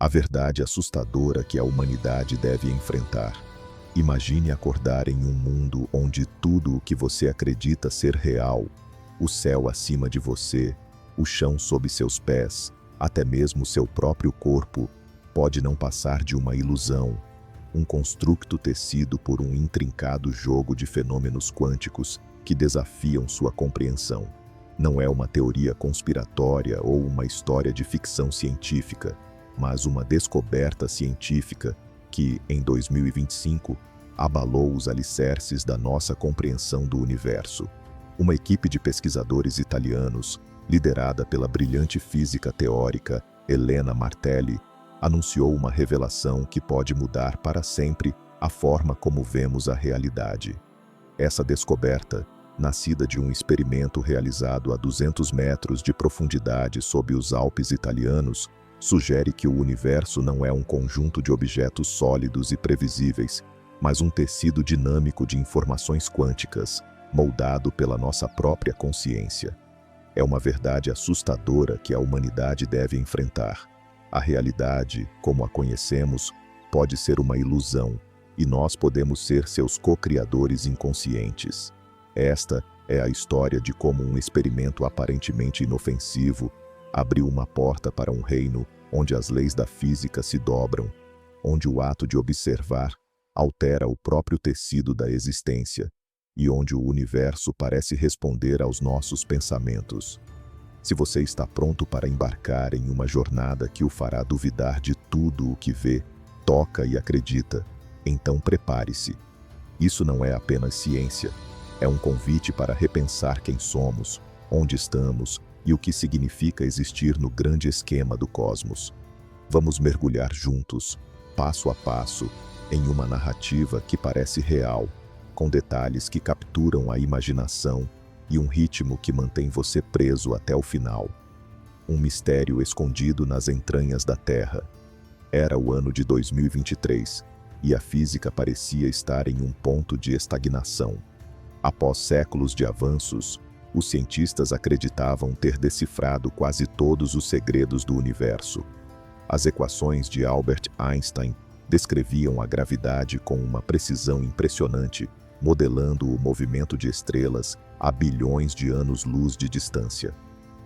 A verdade assustadora que a humanidade deve enfrentar. Imagine acordar em um mundo onde tudo o que você acredita ser real, o céu acima de você, o chão sob seus pés, até mesmo seu próprio corpo, pode não passar de uma ilusão, um construto tecido por um intrincado jogo de fenômenos quânticos que desafiam sua compreensão. Não é uma teoria conspiratória ou uma história de ficção científica, mas uma descoberta científica que, em 2025, abalou os alicerces da nossa compreensão do universo. Uma equipe de pesquisadores italianos, liderada pela brilhante física teórica Elena Martelli, anunciou uma revelação que pode mudar para sempre a forma como vemos a realidade. Essa descoberta, nascida de um experimento realizado a 200 metros de profundidade sob os Alpes italianos, sugere que o universo não é um conjunto de objetos sólidos e previsíveis, mas um tecido dinâmico de informações quânticas, moldado pela nossa própria consciência. É uma verdade assustadora que a humanidade deve enfrentar. A realidade, como a conhecemos, pode ser uma ilusão, e nós podemos ser seus co-criadores inconscientes. Esta é a história de como um experimento aparentemente inofensivo abriu uma porta para um reino onde as leis da física se dobram, onde o ato de observar altera o próprio tecido da existência e onde o universo parece responder aos nossos pensamentos. Se você está pronto para embarcar em uma jornada que o fará duvidar de tudo o que vê, toca e acredita, então prepare-se. Isso não é apenas ciência, é um convite para repensar quem somos, onde estamos e o que significa existir no grande esquema do cosmos. Vamos mergulhar juntos, passo a passo, em uma narrativa que parece real, com detalhes que capturam a imaginação e um ritmo que mantém você preso até o final. Um mistério escondido nas entranhas da Terra. Era o ano de 2023, e a física parecia estar em um ponto de estagnação. Após séculos de avanços, os cientistas acreditavam ter decifrado quase todos os segredos do universo. As equações de Albert Einstein descreviam a gravidade com uma precisão impressionante, modelando o movimento de estrelas a bilhões de anos-luz de distância.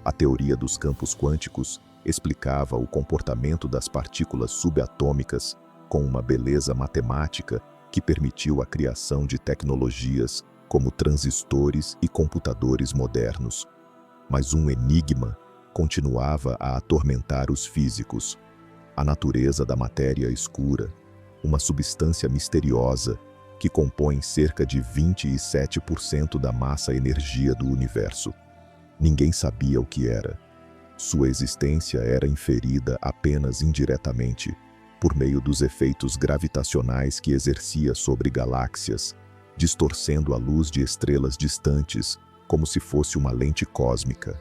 A teoria dos campos quânticos explicava o comportamento das partículas subatômicas com uma beleza matemática que permitiu a criação de tecnologias como transistores e computadores modernos. Mas um enigma continuava a atormentar os físicos: a natureza da matéria escura, uma substância misteriosa que compõe cerca de 27% da massa-energia do universo. Ninguém sabia o que era. Sua existência era inferida apenas indiretamente, por meio dos efeitos gravitacionais que exercia sobre galáxias, distorcendo a luz de estrelas distantes como se fosse uma lente cósmica.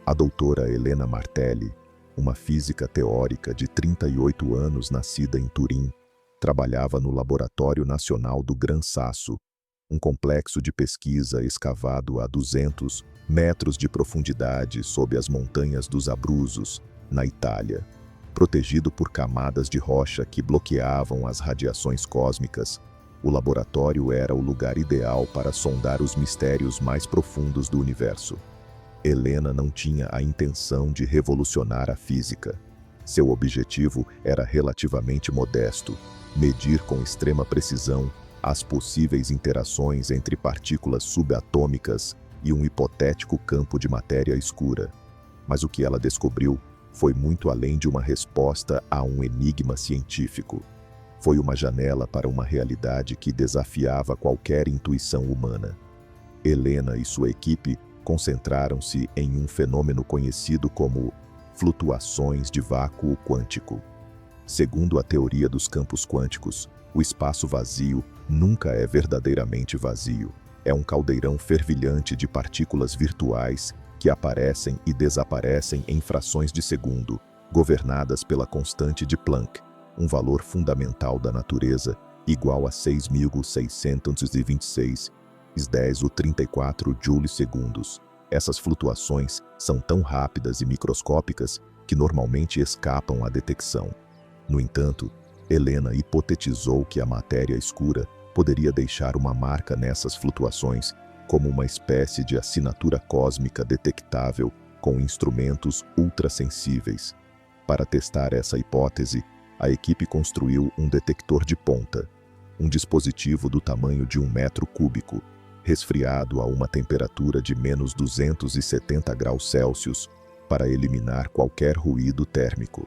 A doutora Elena Martelli, uma física teórica de 38 anos nascida em Turim, trabalhava no Laboratório Nacional do Gran Sasso, um complexo de pesquisa escavado a 200 metros de profundidade sob as montanhas dos Abruzos, na Itália. Protegido por camadas de rocha que bloqueavam as radiações cósmicas, o laboratório era o lugar ideal para sondar os mistérios mais profundos do universo. Helena não tinha a intenção de revolucionar a física. Seu objetivo era relativamente modesto: medir com extrema precisão as possíveis interações entre partículas subatômicas e um hipotético campo de matéria escura. Mas o que ela descobriu foi muito além de uma resposta a um enigma científico. Foi uma janela para uma realidade que desafiava qualquer intuição humana. Helena e sua equipe concentraram-se em um fenômeno conhecido como flutuações de vácuo quântico. Segundo a teoria dos campos quânticos, o espaço vazio nunca é verdadeiramente vazio. É um caldeirão fervilhante de partículas virtuais que aparecem e desaparecem em frações de segundo, governadas pela constante de Planck, um valor fundamental da natureza, igual a 6.626,10^34 Joule-segundos. Essas flutuações são tão rápidas e microscópicas que normalmente escapam à detecção. No entanto, Helena hipotetizou que a matéria escura poderia deixar uma marca nessas flutuações, como uma espécie de assinatura cósmica detectável com instrumentos ultrassensíveis. Para testar essa hipótese, a equipe construiu um detector de ponta, um dispositivo do tamanho de 1 metro cúbico, resfriado a uma temperatura de menos 270 graus Celsius, para eliminar qualquer ruído térmico.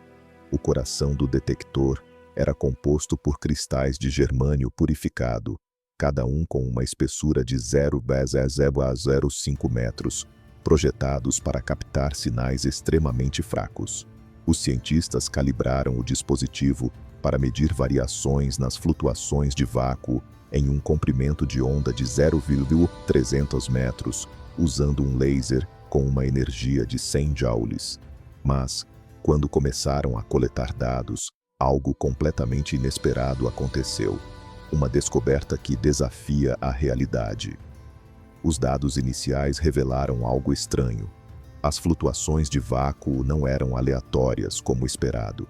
O coração do detector era composto por cristais de germânio purificado, cada um com uma espessura de 0,005 metros, projetados para captar sinais extremamente fracos. Os cientistas calibraram o dispositivo para medir variações nas flutuações de vácuo em um comprimento de onda de 0,300 metros, usando um laser com uma energia de 100 joules. Mas, quando começaram a coletar dados, algo completamente inesperado aconteceu. Uma descoberta que desafia a realidade. Os dados iniciais revelaram algo estranho. As flutuações de vácuo não eram aleatórias como esperado.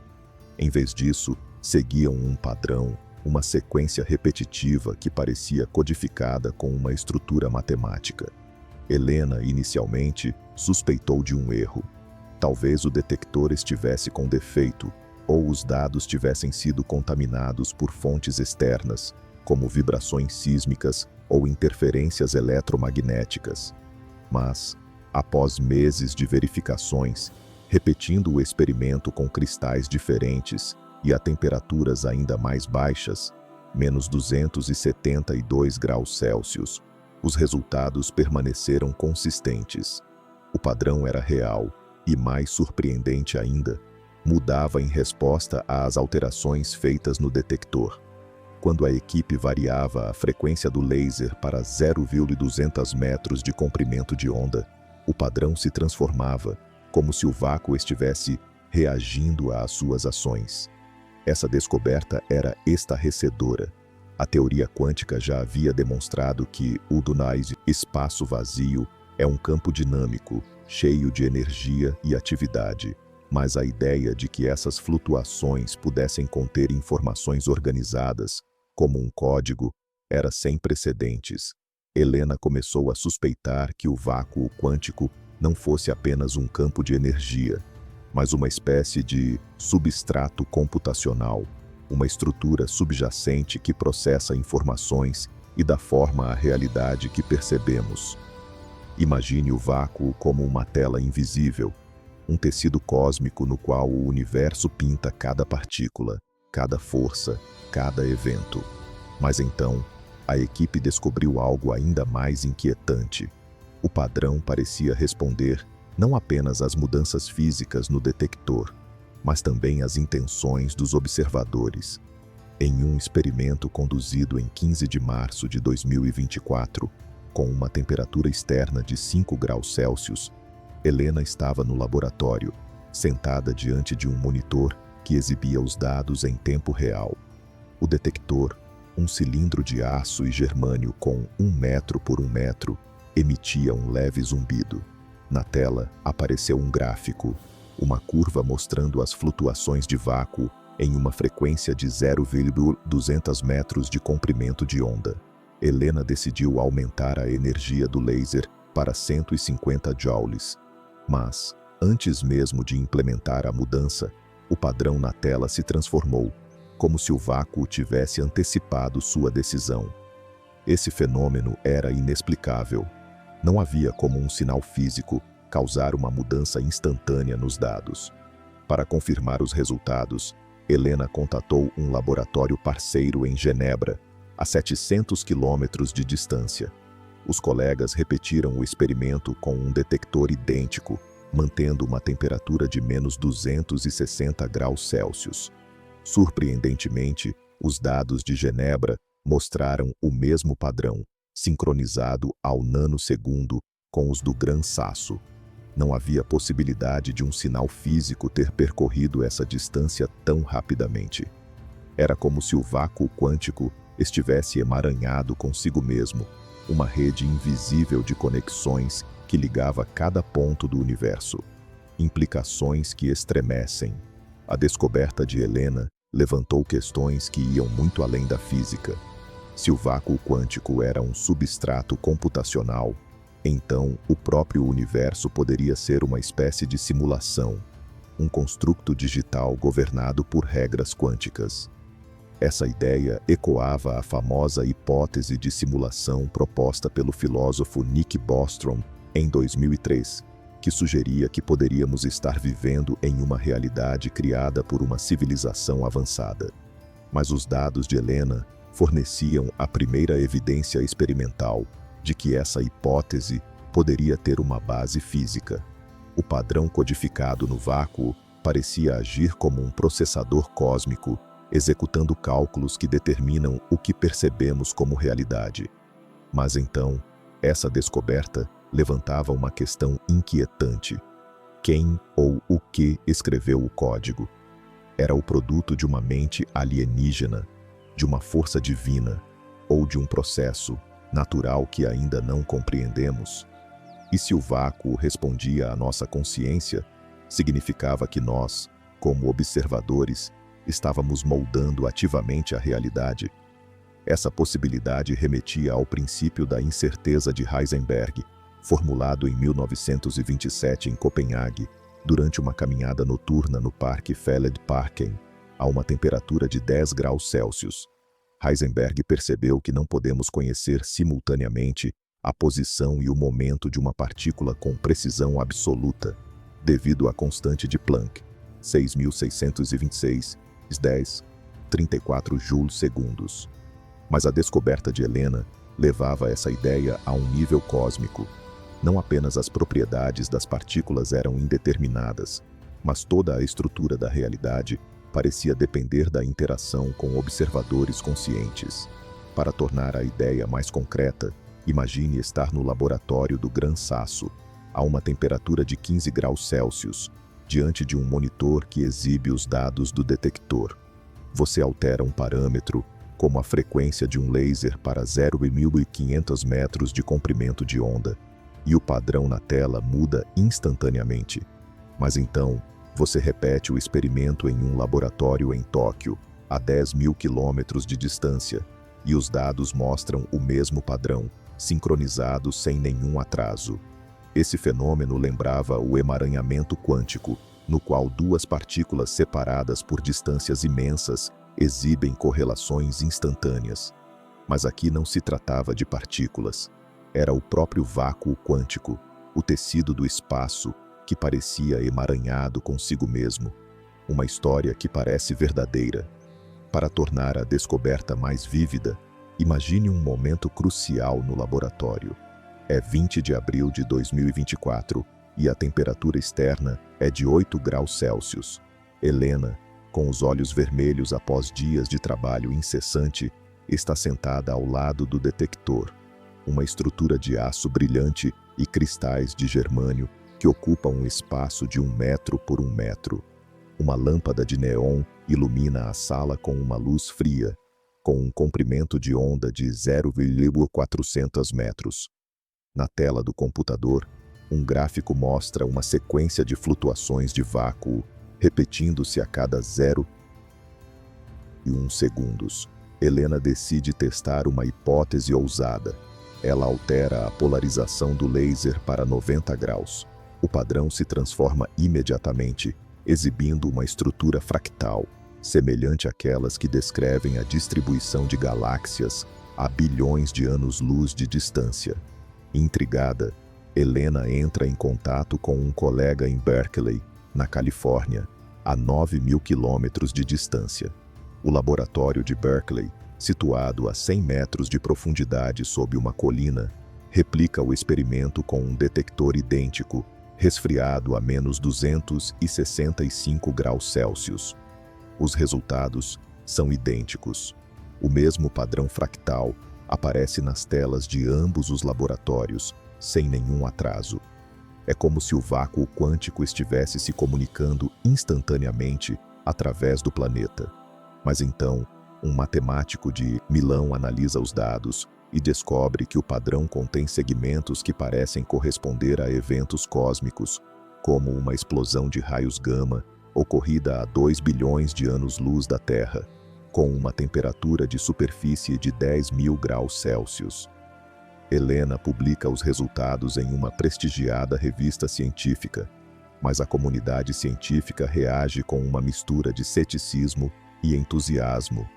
Em vez disso, seguiam um padrão, uma sequência repetitiva que parecia codificada com uma estrutura matemática. Helena, inicialmente, suspeitou de um erro. Talvez o detector estivesse com defeito, ou os dados tivessem sido contaminados por fontes externas, como vibrações sísmicas ou interferências eletromagnéticas. Mas, após meses de verificações, repetindo o experimento com cristais diferentes e a temperaturas ainda mais baixas, menos 272 graus Celsius, os resultados permaneceram consistentes. O padrão era real e, mais surpreendente ainda, mudava em resposta às alterações feitas no detector. Quando a equipe variava a frequência do laser para 0,200 metros de comprimento de onda, o padrão se transformava, como se o vácuo estivesse reagindo às suas ações. Essa descoberta era estarrecedora. A teoria quântica já havia demonstrado que o espaço vazio é um campo dinâmico, cheio de energia e atividade, mas a ideia de que essas flutuações pudessem conter informações organizadas, como um código, era sem precedentes. Helena começou a suspeitar que o vácuo quântico não fosse apenas um campo de energia, mas uma espécie de substrato computacional, uma estrutura subjacente que processa informações e dá forma à realidade que percebemos. Imagine o vácuo como uma tela invisível, um tecido cósmico no qual o universo pinta cada partícula, cada força, cada evento. Mas então, a equipe descobriu algo ainda mais inquietante. O padrão parecia responder não apenas às mudanças físicas no detector, mas também às intenções dos observadores. Em um experimento conduzido em 15 de março de 2024, com uma temperatura externa de 5 graus Celsius, Helena estava no laboratório, sentada diante de um monitor que exibia os dados em tempo real. O detector, um cilindro de aço e germânio com 1 metro por 1 metro, emitia um leve zumbido. Na tela apareceu um gráfico, uma curva mostrando as flutuações de vácuo em uma frequência de 0,200 metros de comprimento de onda. Helena decidiu aumentar a energia do laser para 150 joules. Mas, antes mesmo de implementar a mudança, o padrão na tela se transformou, como se o vácuo tivesse antecipado sua decisão. Esse fenômeno era inexplicável. Não havia como um sinal físico causar uma mudança instantânea nos dados. Para confirmar os resultados, Helena contatou um laboratório parceiro em Genebra, a 700 quilômetros de distância. Os colegas repetiram o experimento com um detector idêntico, mantendo uma temperatura de menos 260 graus Celsius. Surpreendentemente, os dados de Genebra mostraram o mesmo padrão, sincronizado ao nanosegundo com os do Gran Sasso. Não havia possibilidade de um sinal físico ter percorrido essa distância tão rapidamente. Era como se o vácuo quântico estivesse emaranhado consigo mesmo, uma rede invisível de conexões que ligava cada ponto do universo. Implicações que estremecem. A descoberta de Helena levantou questões que iam muito além da física. Se o vácuo quântico era um substrato computacional, então o próprio universo poderia ser uma espécie de simulação, um construto digital governado por regras quânticas. Essa ideia ecoava a famosa hipótese de simulação proposta pelo filósofo Nick Bostrom em 2003, que sugeria que poderíamos estar vivendo em uma realidade criada por uma civilização avançada. Mas os dados de Helena forneciam a primeira evidência experimental de que essa hipótese poderia ter uma base física. O padrão codificado no vácuo parecia agir como um processador cósmico, executando cálculos que determinam o que percebemos como realidade. Mas então, essa descoberta levantava uma questão inquietante. Quem ou o que escreveu o código? Era o produto de uma mente alienígena, de uma força divina, ou de um processo natural que ainda não compreendemos? E se o vácuo respondia à nossa consciência, significava que nós, como observadores, estávamos moldando ativamente a realidade? Essa possibilidade remetia ao princípio da incerteza de Heisenberg, formulado em 1927 em Copenhague, durante uma caminhada noturna no Parque Fælledparken, a uma temperatura de 10 graus Celsius. Heisenberg percebeu que não podemos conhecer simultaneamente a posição e o momento de uma partícula com precisão absoluta, devido à constante de Planck, 6.626, 10,34 joules-segundos. Mas a descoberta de Helena levava essa ideia a um nível cósmico. Não apenas as propriedades das partículas eram indeterminadas, mas toda a estrutura da realidade parecia depender da interação com observadores conscientes. Para tornar a ideia mais concreta, imagine estar no laboratório do Gran Sasso, a uma temperatura de 15 graus Celsius, diante de um monitor que exibe os dados do detector. Você altera um parâmetro, como a frequência de um laser para 0,1500 metros de comprimento de onda, e o padrão na tela muda instantaneamente. Mas então, você repete o experimento em um laboratório em Tóquio, a 10.000 quilômetros de distância, e os dados mostram o mesmo padrão, sincronizado sem nenhum atraso. Esse fenômeno lembrava o emaranhamento quântico, no qual duas partículas separadas por distâncias imensas exibem correlações instantâneas. Mas aqui não se tratava de partículas. Era o próprio vácuo quântico, o tecido do espaço, que parecia emaranhado consigo mesmo. Uma história que parece verdadeira. Para tornar a descoberta mais vívida, imagine um momento crucial no laboratório. É 20 de abril de 2024 e a temperatura externa é de 8 graus Celsius. Helena, com os olhos vermelhos após dias de trabalho incessante, está sentada ao lado do detector, uma estrutura de aço brilhante e cristais de germânio que ocupa um espaço de 1 metro por 1 metro. Uma lâmpada de neon ilumina a sala com uma luz fria, com um comprimento de onda de 0,400 metros. Na tela do computador, um gráfico mostra uma sequência de flutuações de vácuo, repetindo-se a cada 0,1 segundos. Helena decide testar uma hipótese ousada. Ela altera a polarização do laser para 90 graus. O padrão se transforma imediatamente, exibindo uma estrutura fractal, semelhante àquelas que descrevem a distribuição de galáxias a bilhões de anos-luz de distância. Intrigada, Helena entra em contato com um colega em Berkeley, na Califórnia, a 9.000 quilômetros de distância. O laboratório de Berkeley, situado a 100 metros de profundidade sob uma colina, replica o experimento com um detector idêntico, resfriado a menos 265 graus Celsius. Os resultados são idênticos. O mesmo padrão fractal aparece nas telas de ambos os laboratórios, sem nenhum atraso. É como se o vácuo quântico estivesse se comunicando instantaneamente através do planeta. Mas então, um matemático de Milão analisa os dados e descobre que o padrão contém segmentos que parecem corresponder a eventos cósmicos, como uma explosão de raios gama ocorrida a 2 bilhões de anos-luz da Terra, com uma temperatura de superfície de 10.000 graus Celsius. Helena publica os resultados em uma prestigiada revista científica, mas a comunidade científica reage com uma mistura de ceticismo e entusiasmo.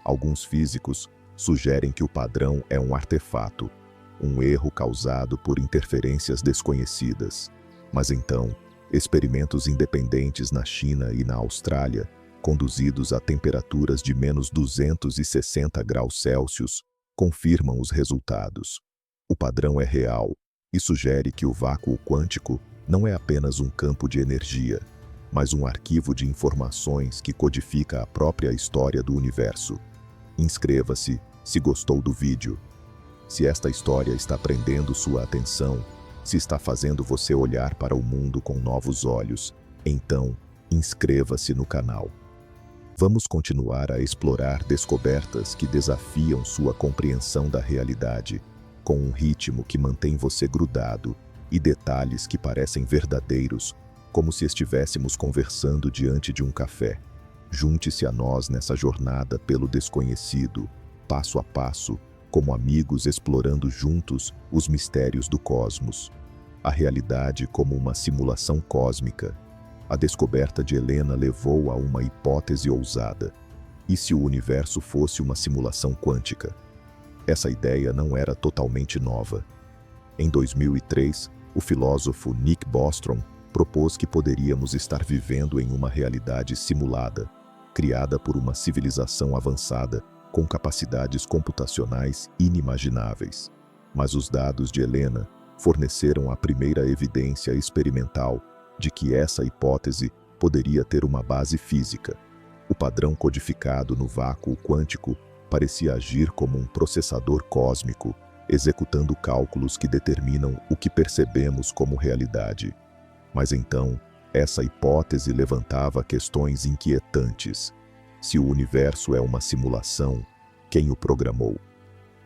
Alguns físicos sugerem que o padrão é um artefato, um erro causado por interferências desconhecidas. Mas então, experimentos independentes na China e na Austrália, conduzidos a temperaturas de menos 260 graus Celsius, confirmam os resultados. O padrão é real e sugere que o vácuo quântico não é apenas um campo de energia, mas um arquivo de informações que codifica a própria história do universo. Inscreva-se se gostou do vídeo. Se esta história está prendendo sua atenção, se está fazendo você olhar para o mundo com novos olhos, então inscreva-se no canal. Vamos continuar a explorar descobertas que desafiam sua compreensão da realidade, com um ritmo que mantém você grudado e detalhes que parecem verdadeiros, como se estivéssemos conversando diante de um café. Junte-se a nós nessa jornada pelo desconhecido, passo a passo, como amigos explorando juntos os mistérios do cosmos. A realidade como uma simulação cósmica. A descoberta de Helena levou a uma hipótese ousada. E se o universo fosse uma simulação quântica? Essa ideia não era totalmente nova. Em 2003, o filósofo Nick Bostrom propôs que poderíamos estar vivendo em uma realidade simulada, criada por uma civilização avançada com capacidades computacionais inimagináveis. Mas os dados de Helena forneceram a primeira evidência experimental de que essa hipótese poderia ter uma base física. O padrão codificado no vácuo quântico parecia agir como um processador cósmico, executando cálculos que determinam o que percebemos como realidade. Mas então, essa hipótese levantava questões inquietantes. Se o universo é uma simulação, quem o programou?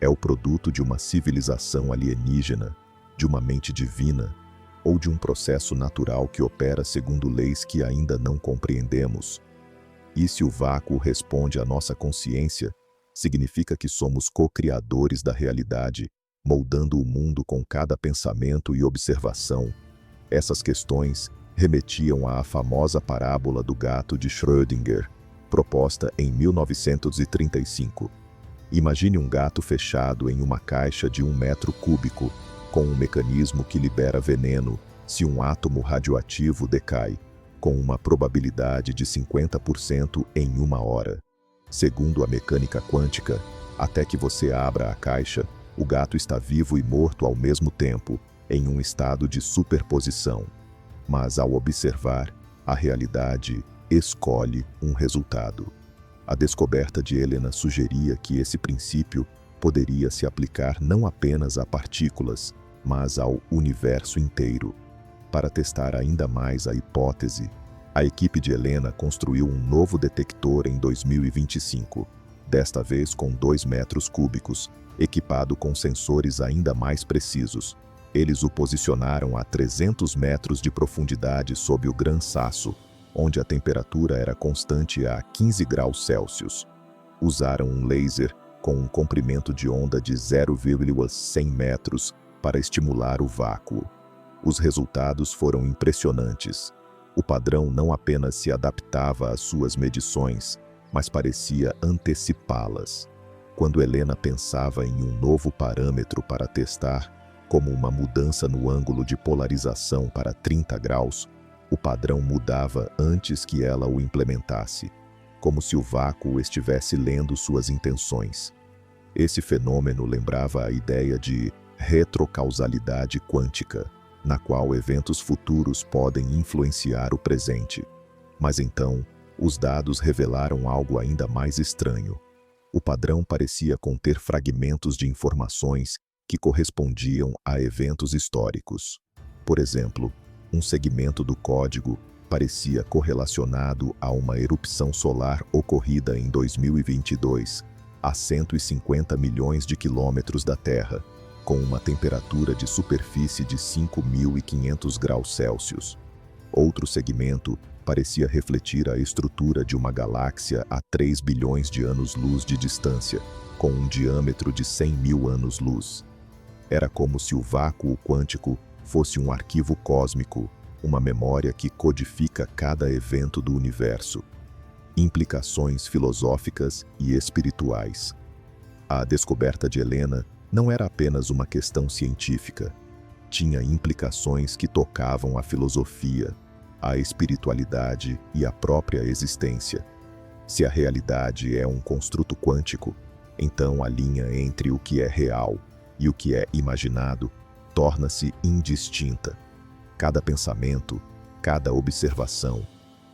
É o produto de uma civilização alienígena, de uma mente divina, ou de um processo natural que opera segundo leis que ainda não compreendemos? E se o vácuo responde à nossa consciência, significa que somos co-criadores da realidade, moldando o mundo com cada pensamento e observação. Essas questões remetiam à famosa parábola do gato de Schrödinger, proposta em 1935. Imagine um gato fechado em uma caixa de 1 metro cúbico, com um mecanismo que libera veneno se um átomo radioativo decai, com uma probabilidade de 50% em 1 hora. Segundo a mecânica quântica, até que você abra a caixa, o gato está vivo e morto ao mesmo tempo, em um estado de superposição. Mas ao observar, a realidade escolhe um resultado. A descoberta de Helena sugeria que esse princípio poderia se aplicar não apenas a partículas, mas ao universo inteiro. Para testar ainda mais a hipótese, a equipe de Helena construiu um novo detector em 2025, desta vez com 2 metros cúbicos, equipado com sensores ainda mais precisos. Eles o posicionaram a 300 metros de profundidade sob o Gran Sasso, onde a temperatura era constante a 15 graus Celsius. Usaram um laser com um comprimento de onda de 0,100 metros para estimular o vácuo. Os resultados foram impressionantes. O padrão não apenas se adaptava às suas medições, mas parecia antecipá-las. Quando Helena pensava em um novo parâmetro para testar, como uma mudança no ângulo de polarização para 30 graus, o padrão mudava antes que ela o implementasse, como se o vácuo estivesse lendo suas intenções. Esse fenômeno lembrava a ideia de retrocausalidade quântica, na qual eventos futuros podem influenciar o presente. Mas então, os dados revelaram algo ainda mais estranho. O padrão parecia conter fragmentos de informações que correspondiam a eventos históricos. Por exemplo, um segmento do código parecia correlacionado a uma erupção solar ocorrida em 2022, a 150 milhões de quilômetros da Terra, com uma temperatura de superfície de 5.500 graus Celsius. Outro segmento parecia refletir a estrutura de uma galáxia a 3 bilhões de anos-luz de distância, com um diâmetro de 100 mil anos-luz. Era como se o vácuo quântico fosse um arquivo cósmico, uma memória que codifica cada evento do universo. Implicações filosóficas e espirituais. A descoberta de Helena não era apenas uma questão científica. Tinha implicações que tocavam a filosofia, a espiritualidade e a própria existência. Se a realidade é um construto quântico, então a linha entre o que é real e o que é imaginado torna-se indistinta. Cada pensamento, cada observação,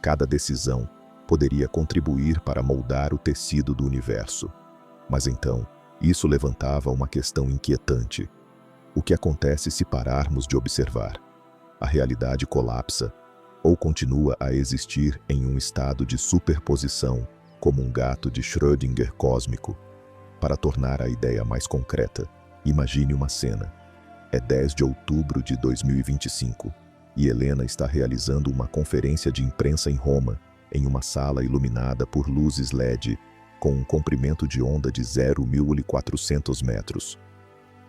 cada decisão poderia contribuir para moldar o tecido do universo. Mas então, isso levantava uma questão inquietante. O que acontece se pararmos de observar? A realidade colapsa ou continua a existir em um estado de superposição, como um gato de Schrödinger cósmico? Para tornar a ideia mais concreta, imagine uma cena. É 10 de outubro de 2025 e Helena está realizando uma conferência de imprensa em Roma, em uma sala iluminada por luzes LED, com um comprimento de onda de 0.400 metros.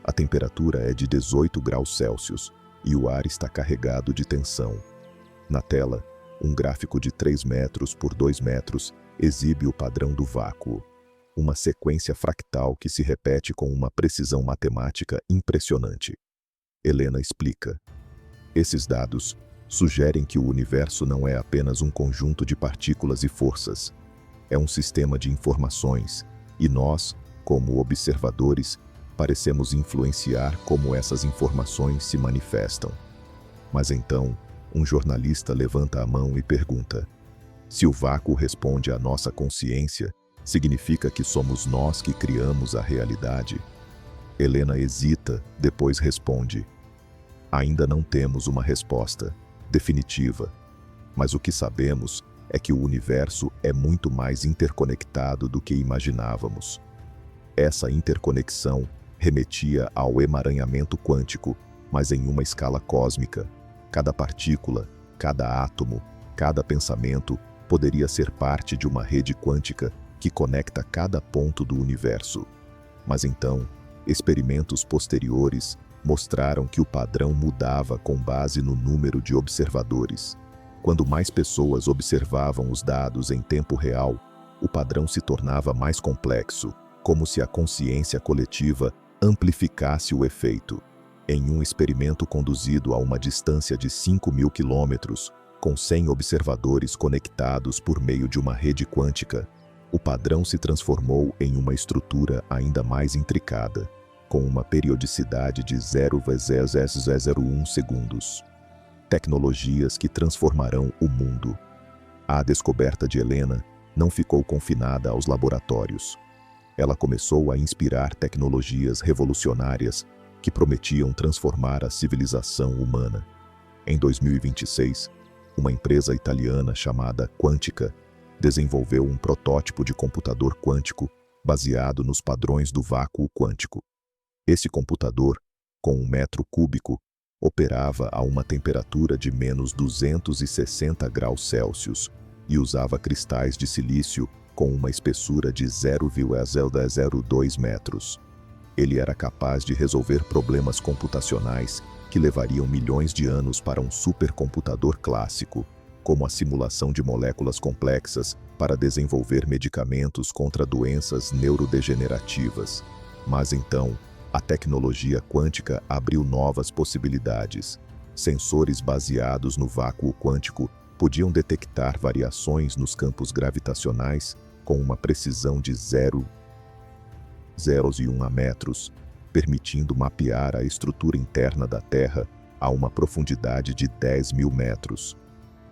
A temperatura é de 18 graus Celsius e o ar está carregado de tensão. Na tela, um gráfico de 3 metros por 2 metros exibe o padrão do vácuo, uma sequência fractal que se repete com uma precisão matemática impressionante. Helena explica. Esses dados sugerem que o universo não é apenas um conjunto de partículas e forças. É um sistema de informações, e nós, como observadores, parecemos influenciar como essas informações se manifestam. Mas então, um jornalista levanta a mão e pergunta: se o vácuo responde à nossa consciência, significa que somos nós que criamos a realidade? Helena hesita, depois responde: ainda não temos uma resposta definitiva, mas o que sabemos é que o universo é muito mais interconectado do que imaginávamos. Essa interconexão remetia ao emaranhamento quântico, mas em uma escala cósmica. Cada partícula, cada átomo, cada pensamento poderia ser parte de uma rede quântica que conecta cada ponto do universo. Mas então, experimentos posteriores mostraram que o padrão mudava com base no número de observadores. Quando mais pessoas observavam os dados em tempo real, o padrão se tornava mais complexo, como se a consciência coletiva amplificasse o efeito. Em um experimento conduzido a uma distância de 5.000 quilômetros, com 100 observadores conectados por meio de uma rede quântica, o padrão se transformou em uma estrutura ainda mais intricada, com uma periodicidade de 0,0001 segundos. Tecnologias que transformarão o mundo. A descoberta de Helena não ficou confinada aos laboratórios. Ela começou a inspirar tecnologias revolucionárias que prometiam transformar a civilização humana. Em 2026, uma empresa italiana chamada Quântica desenvolveu um protótipo de computador quântico baseado nos padrões do vácuo quântico. Esse computador, com 1 metro cúbico, operava a uma temperatura de menos 260 graus Celsius e usava cristais de silício com uma espessura de 0,002 metros. Ele era capaz de resolver problemas computacionais que levariam milhões de anos para um supercomputador clássico, como a simulação de moléculas complexas para desenvolver medicamentos contra doenças neurodegenerativas. Mas então, a tecnologia quântica abriu novas possibilidades. Sensores baseados no vácuo quântico podiam detectar variações nos campos gravitacionais com uma precisão de 0,01 metros, permitindo mapear a estrutura interna da Terra a uma profundidade de 10.000 metros.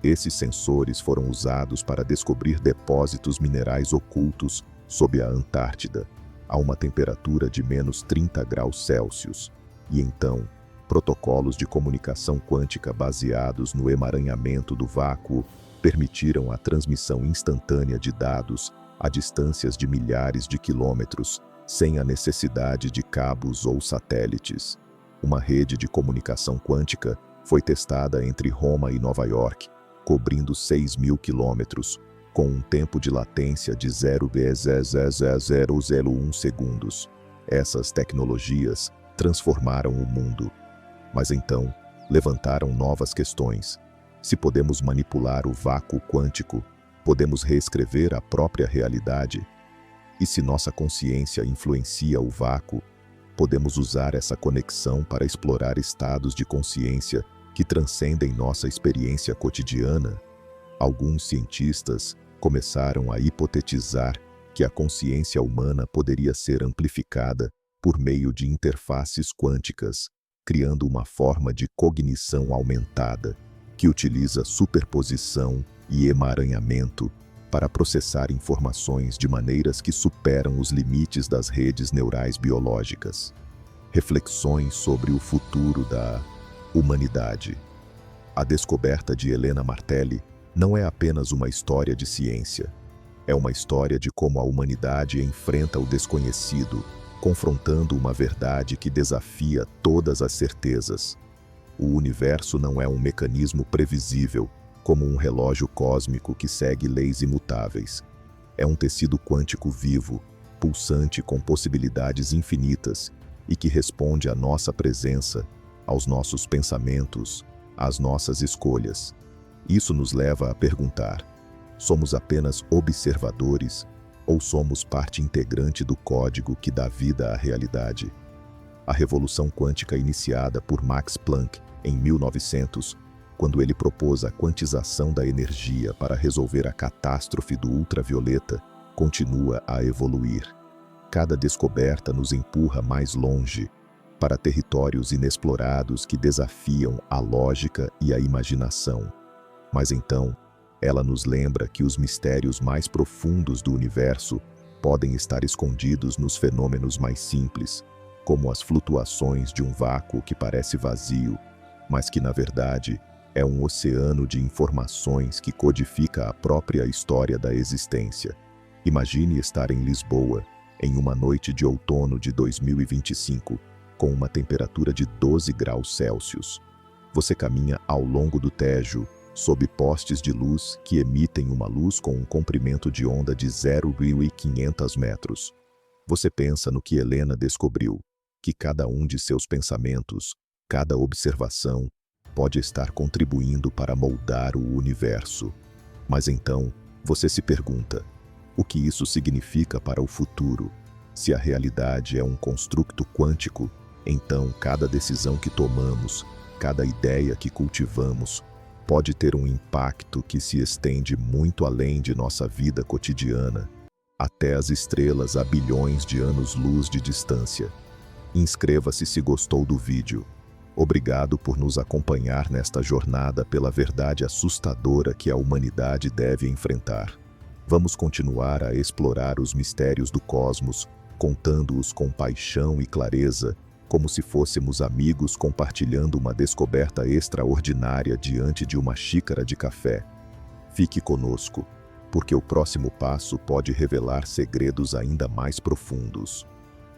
Esses sensores foram usados para descobrir depósitos minerais ocultos sob a Antártida, a uma temperatura de menos 30 graus Celsius, e então, protocolos de comunicação quântica baseados no emaranhamento do vácuo permitiram a transmissão instantânea de dados a distâncias de milhares de quilômetros, sem a necessidade de cabos ou satélites. Uma rede de comunicação quântica foi testada entre Roma e Nova York, cobrindo 6.000 quilômetros, com um tempo de latência de 0,00001 segundos. Essas tecnologias transformaram o mundo. Mas então, levantaram novas questões. Se podemos manipular o vácuo quântico, podemos reescrever a própria realidade. E se nossa consciência influencia o vácuo, podemos usar essa conexão para explorar estados de consciência que transcendem nossa experiência cotidiana. Alguns cientistas começaram a hipotetizar que a consciência humana poderia ser amplificada por meio de interfaces quânticas, criando uma forma de cognição aumentada que utiliza superposição e emaranhamento para processar informações de maneiras que superam os limites das redes neurais biológicas. Reflexões sobre o futuro da humanidade. A descoberta de Helena Martelli não é apenas uma história de ciência. É uma história de como a humanidade enfrenta o desconhecido, confrontando uma verdade que desafia todas as certezas. O universo não é um mecanismo previsível, como um relógio cósmico que segue leis imutáveis. É um tecido quântico vivo, pulsante com possibilidades infinitas e que responde à nossa presença, aos nossos pensamentos, às nossas escolhas. Isso nos leva a perguntar: somos apenas observadores ou somos parte integrante do código que dá vida à realidade? A revolução quântica iniciada por Max Planck em 1900, quando ele propôs a quantização da energia para resolver a catástrofe do ultravioleta, continua a evoluir. Cada descoberta nos empurra mais longe, para territórios inexplorados que desafiam a lógica e a imaginação. Mas então, ela nos lembra que os mistérios mais profundos do universo podem estar escondidos nos fenômenos mais simples, como as flutuações de um vácuo que parece vazio, mas que, na verdade, é um oceano de informações que codifica a própria história da existência. Imagine estar em Lisboa, em uma noite de outono de 2025, com uma temperatura de 12 graus Celsius. Você caminha ao longo do Tejo, sob postes de luz que emitem uma luz com um comprimento de onda de 0,500 metros. Você pensa no que Helena descobriu, que cada um de seus pensamentos, cada observação, pode estar contribuindo para moldar o universo. Mas então, você se pergunta: o que isso significa para o futuro? Se a realidade é um construto quântico, então cada decisão que tomamos, cada ideia que cultivamos, pode ter um impacto que se estende muito além de nossa vida cotidiana, até as estrelas a bilhões de anos-luz de distância. Inscreva-se se gostou do vídeo. Obrigado por nos acompanhar nesta jornada pela verdade assustadora que a humanidade deve enfrentar. Vamos continuar a explorar os mistérios do cosmos, contando-os com paixão e clareza, como se fôssemos amigos compartilhando uma descoberta extraordinária diante de uma xícara de café. Fique conosco, porque o próximo passo pode revelar segredos ainda mais profundos.